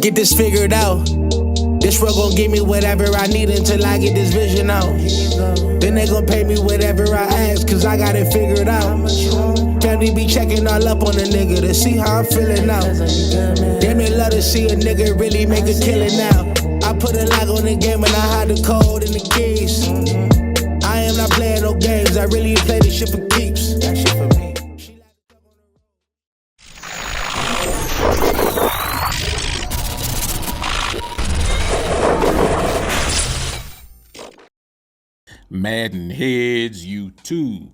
get this figured out. This world gon' give me whatever I need until I get this vision out. Then they gon' pay me whatever I ask, cause I got it figured out. Family be checking all up on a nigga to see how I'm feeling now. Damn, they love to see a nigga really make a killing now. I put a lock on the game and I hide the code and the keys. I am not playing no games, I really play this shit for keeps. That shit for me. MaddenHeadz YouTube.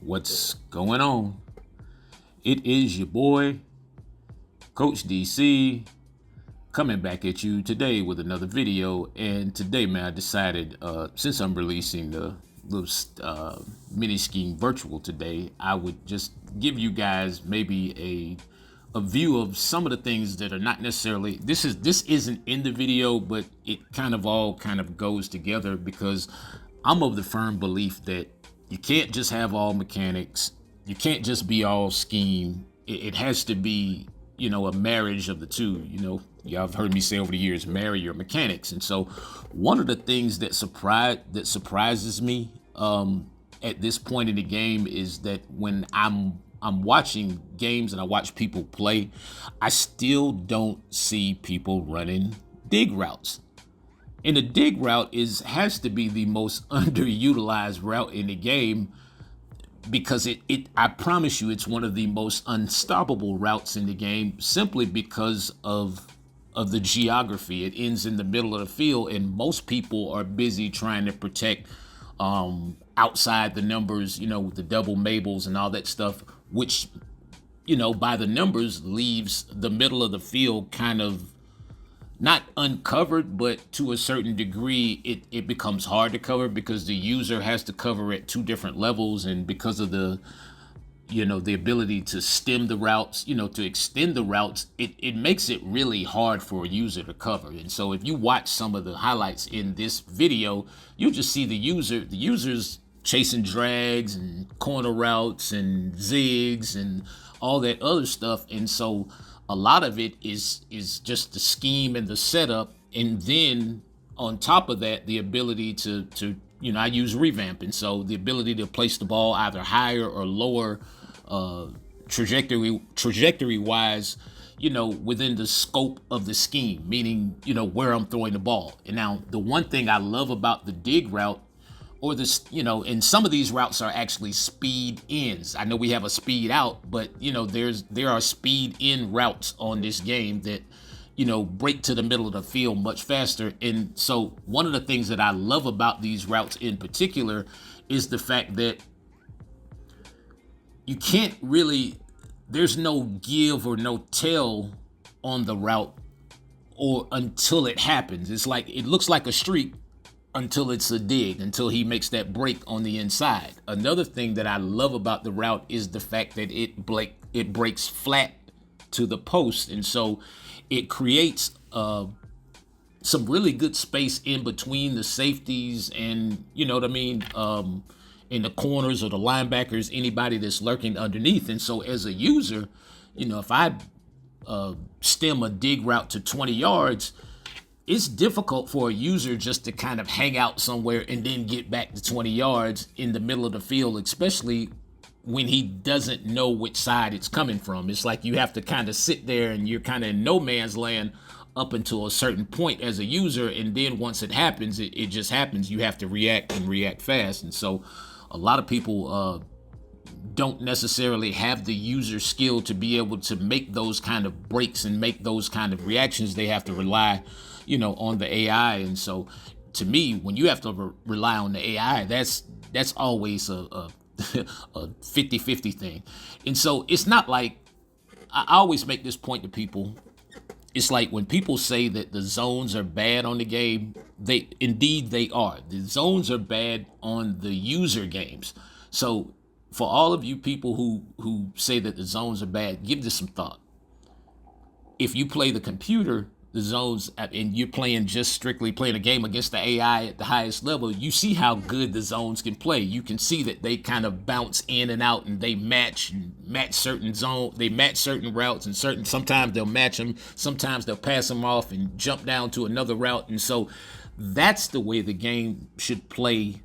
What's going on? It is your boy, Coach DC, coming back at you today with another video. And today, man, I decided, since I'm releasing the little mini scheme virtual today, I would just give you guys maybe a view of some of the things that are not necessarily, this isn't in the video, but it all goes together, because I'm of the firm belief that you can't just have all mechanics. You can't just be all scheme. It has to be, a marriage of the two. Y'all have heard me say over the years, marry your mechanics. And so one of the things that surprises me at this point in the game is that when I'm watching games and I watch people play, I still don't see people running dig routes. And the dig route has to be the most underutilized route in the game, because I promise you, it's one of the most unstoppable routes in the game, simply because of the geography. It ends in the middle of the field, and most people are busy trying to protect outside the numbers, with the double Mabels and all that stuff, which, by the numbers leaves the middle of the field kind of not uncovered, but to a certain degree, it becomes hard to cover, because the user has to cover at two different levels. And because of the ability to stem the routes, to extend the routes, it makes it really hard for a user to cover. And so if you watch some of the highlights in this video, you'll just see the users chasing drags and corner routes and zigs and all that other stuff. And so a lot of it is just the scheme and the setup, and then on top of that, the ability to I use revamp, and so the ability to place the ball either higher or lower trajectory wise, within the scope of the scheme, meaning where I'm throwing the ball. And now the one thing I love about the dig route, or this, and some of these routes are actually speed ins. I know we have a speed out, but there are speed in routes on this game that break to the middle of the field much faster. And so one of the things that I love about these routes in particular is the fact that you can't really, there's no give or no tell on the route or until it happens. It's like, it looks like a streak until it's a dig, until he makes that break on the inside. Another thing that I love about the route is the fact that it breaks flat to the post, and so it creates some really good space in between the safeties and in the corners or the linebackers, anybody that's lurking underneath. And so as a user, if I stem a dig route to 20 yards, it's difficult for a user just to kind of hang out somewhere and then get back to 20 yards in the middle of the field, especially when he doesn't know which side it's coming from. It's like you have to kind of sit there and you're kind of in no man's land up until a certain point as a user. And then once it happens, it just happens. You have to react and react fast. And so a lot of people don't necessarily have the user skill to be able to make those kind of breaks and make those kind of reactions. They have to rely on the AI. And so to me, when you have to rely on the AI, that's always a 50-50 thing. And so it's not like, I always make this point to people. It's like when people say that the zones are bad on the game, indeed they are. The zones are bad on the user games. So for all of you people who say that the zones are bad, give this some thought. If you play the computer, the zones, and you're playing just strictly playing a game against the AI at the highest level, you see how good the zones can play. You can see that they kind of bounce in and out, and they match certain routes, and sometimes they'll match them, sometimes they'll pass them off and jump down to another route. And so that's the way the game should play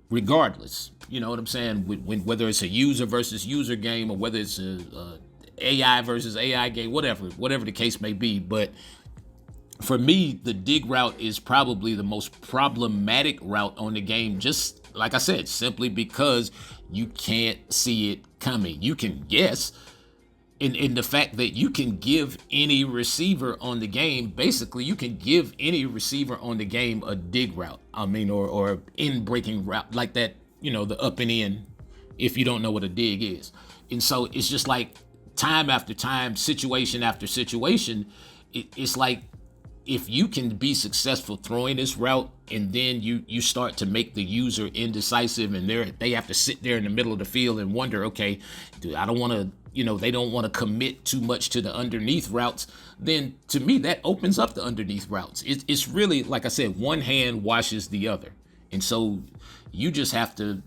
regardless. You know what I'm saying? Whether it's a user versus user game, or whether it's a AI versus AI game, whatever the case may be. But for me, the dig route is probably the most problematic route on the game, just like I said, simply because you can't see it coming. You can guess, in the fact that you can give any receiver on the game, basically you can give any receiver on the game a dig route. I mean, or in breaking route like that, you know, the up and in, if you don't know what a dig is. And so it's just like time after time, situation after situation, it's like, if you can be successful throwing this route, and then you start to make the user indecisive, and they have to sit there in the middle of the field and wonder, okay, dude, I don't want to, you know, they don't want to commit too much to the underneath routes, then to me that opens up the underneath routes. It's really, like I said, one hand washes the other. And so you just have to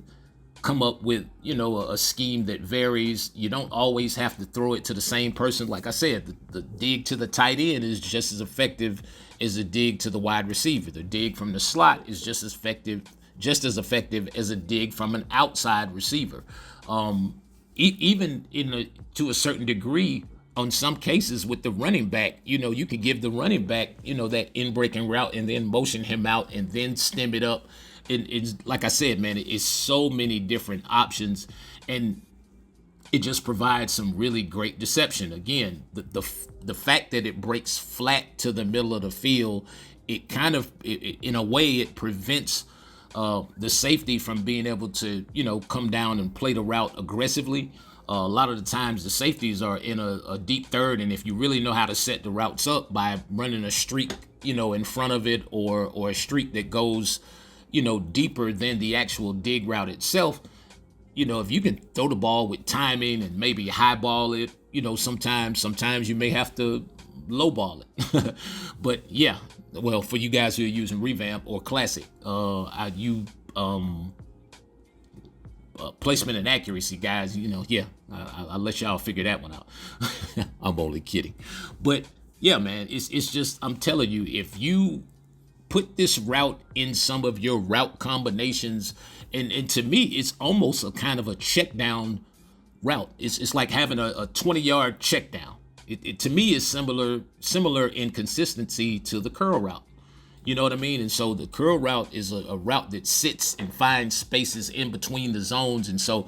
come up with, you know, a scheme that varies. You don't always have to throw it to the same person. Like I said, the dig to the tight end is just as effective as a dig to the wide receiver. The dig from the slot is just as effective as a dig from an outside receiver. Even to a certain degree, on some cases with the running back, you know, you can give the running back, you know, that in-breaking route and then motion him out and then stem it up. It's like I said, man, it's so many different options, and it just provides some really great deception. Again, the fact that it breaks flat to the middle of the field, it kind of, in a way, it prevents the safety from being able to, you know, come down and play the route aggressively. A lot of the times the safeties are in a deep third, and if you really know how to set the routes up by running a streak, you know, in front of it, or a streak that goes, you know, deeper than the actual dig route itself, you know, if you can throw the ball with timing and maybe highball it, you know, sometimes you may have to lowball it. But yeah, well, for you guys who are using Revamp or Classic, placement and accuracy, guys, you know, yeah, I'll let y'all figure that one out. I'm only kidding. But yeah, man, it's just, I'm telling you, if you put this route in some of your route combinations, and to me, it's almost a kind of a check down route. It's like having a 20-yard check down. It to me is similar in consistency to the curl route. You know what I mean? And so the curl route is a route that sits and finds spaces in between the zones. And so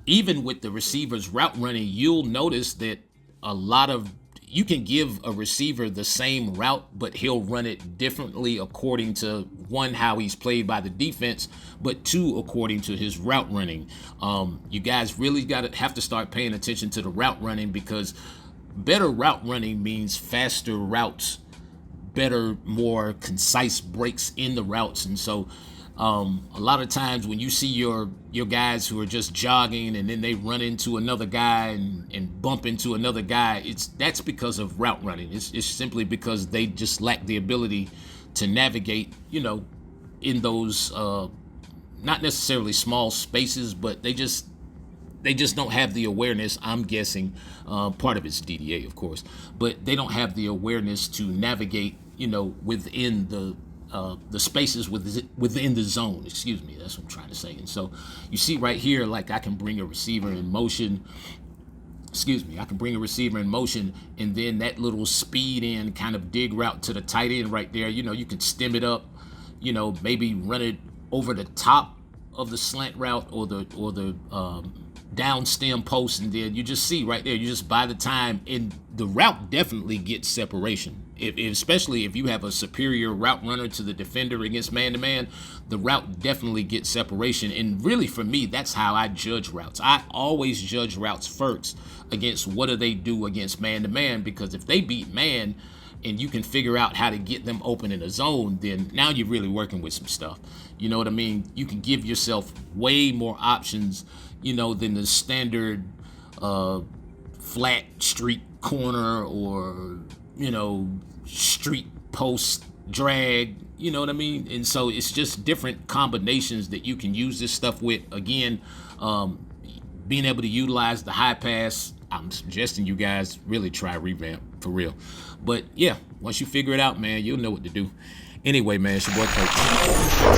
even with the receiver's route running, you'll notice that you can give a receiver the same route, but he'll run it differently according to, one, how he's played by the defense, but two, according to his route running. You guys really have to start paying attention to the route running, because better route running means faster routes, better, more concise breaks in the routes. And so a lot of times when you see your guys who are just jogging and then they run into another guy and bump into another guy, that's because of route running. It's simply because they just lack the ability to navigate, you know, in those not necessarily small spaces, but they just don't have the awareness, I'm guessing. Part of it's DDA, of course, but they don't have the awareness to navigate, you know, within the spaces within the zone. Excuse me, that's what I'm trying to say. And so you see right here, like, I can bring a receiver in motion. I can bring a receiver in motion, and then that little speed in kind of dig route to the tight end right there, you know, you can stem it up, you know, maybe run it over the top of the slant route or the down stem post, and then you just see right there, you just, by the time, and the route definitely gets separation. Especially if you have a superior route runner to the defender against man-to-man, the route definitely gets separation. And really, for me, that's how I judge routes. I always judge routes first against what do they do against man-to-man, because if they beat man and you can figure out how to get them open in a zone, then now you're really working with some stuff. You know what I mean? You can give yourself way more options, you know, than the standard flat street corner, or, you know, street post drag, you know what I mean? And so it's just different combinations that you can use this stuff with. Again, being able to utilize the high pass, I'm suggesting you guys really try revamp for real. But yeah, once you figure it out, man, you'll know what to do. Anyway, man, it's your boy Coach.